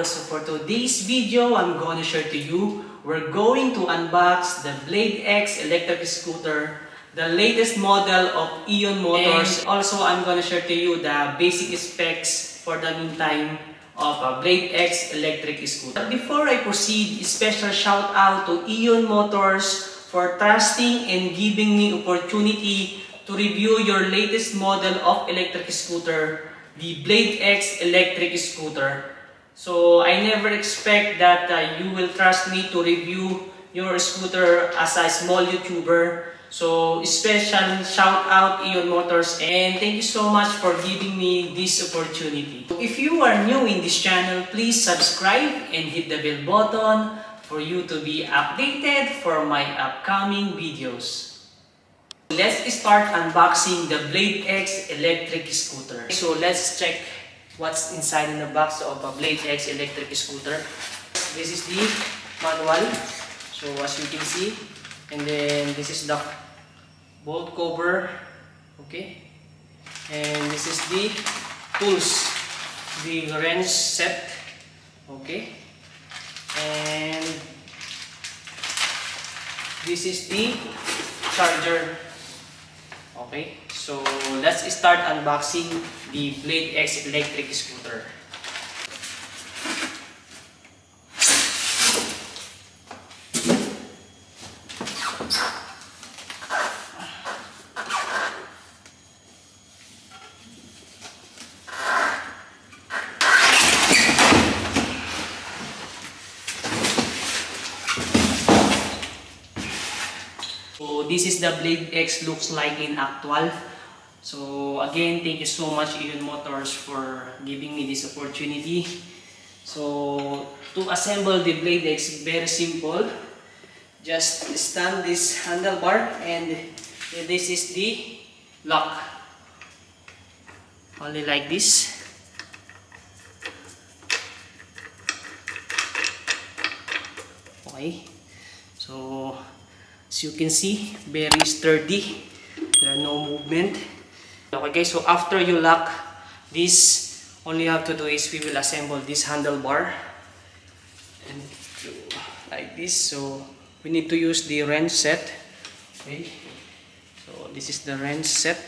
So for today's video, I'm going to share to you, we're going to unbox the Blade X electric scooter, the latest model of Ion Motors. And also, I'm going to share to you the basic specs for the meantime of a Blade X electric scooter. But before I proceed, special shout out to Ion Motors for trusting and giving me opportunity to review your latest model of electric scooter, the Blade X electric scooter. So I never expect that you will trust me to review your scooter as a small YouTuber. So special shout out Ion Motors, and thank you so much for giving me this opportunity. If you are new in this channel, please subscribe and hit the bell button for you to be updated for my upcoming videos. Let's start unboxing the Blade X electric scooter. So let's check what's inside in the box of a Blade X electric scooter. This is the manual, so as you can see, and then this is the bolt cover, okay, and this is the tools, the wrench set, okay, and this is the charger. Okay, so let's start unboxing the Blade X electric scooter. So this is the Blade X looks like in actual. So again, thank you so much Ion Motors for giving me this opportunity. So to assemble the Blade X, very simple. Just stand this handlebar and this is the lock. Only like this. Okay. So as you can see, very sturdy. There are no movement. Okay guys, so after you lock this, all you have to do is we will assemble this handlebar and like this. So we need to use the wrench set. Okay, so this is the wrench set.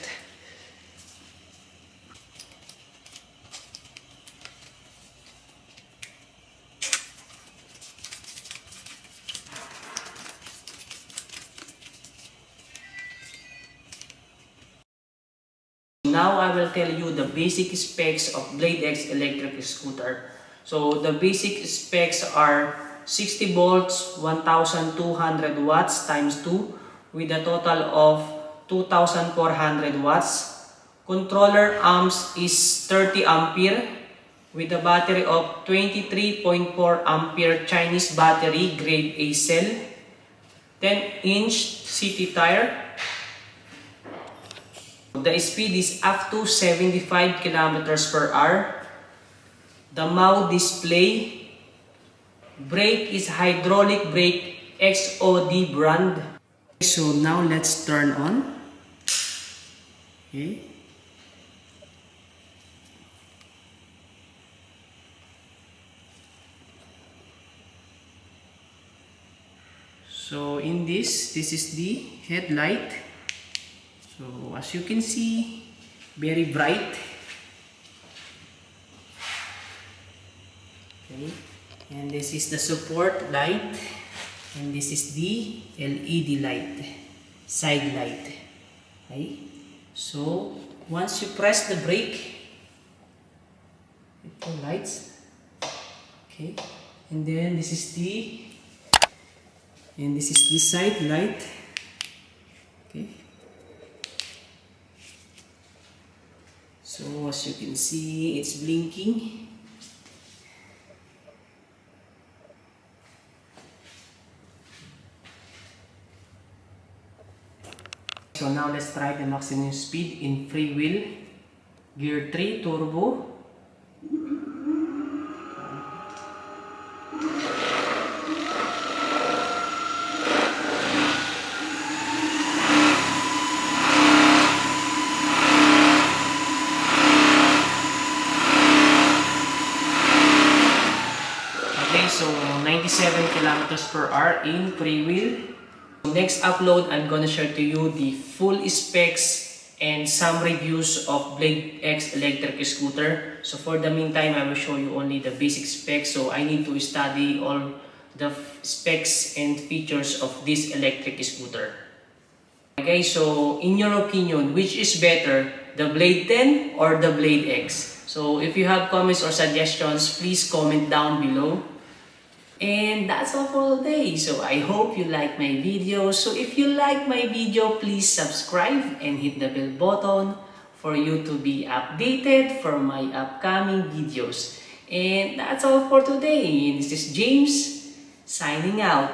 Now I will tell you the basic specs of Blade X electric scooter. So the basic specs are 60 volts, 1200 watts times 2 with a total of 2400 watts. Controller amps is 30 ampere with a battery of 23.4 ampere Chinese battery grade A cell. 10-inch city tire. The speed is up to 75 kilometers per hour. The mount display. Brake is hydraulic brake XOD brand. So now let's turn on. Okay. So in this is the headlight. So as you can see, very bright. Okay, and this is the support light, and this is the LED light, side light. Okay, so once you press the brake, it lights. Okay, and then this is the side light. Okay. So as you can see, it's blinking. So now let's try the maximum speed in freewheel. Gear 3 turbo. km/h in freewheel. Next upload, I'm gonna share to you the full specs and some reviews of Blade X electric scooter. So for the meantime, I will show you only the basic specs. So I need to study all the specs and features of this electric scooter. Okay, so in your opinion, which is better, the Blade 10 or the Blade X? So if you have comments or suggestions, please comment down below. And that's all for today. So I hope you like my video. So if you like my video, please subscribe and hit the bell button for you to be updated for my upcoming videos. And that's all for today. And this is James signing out.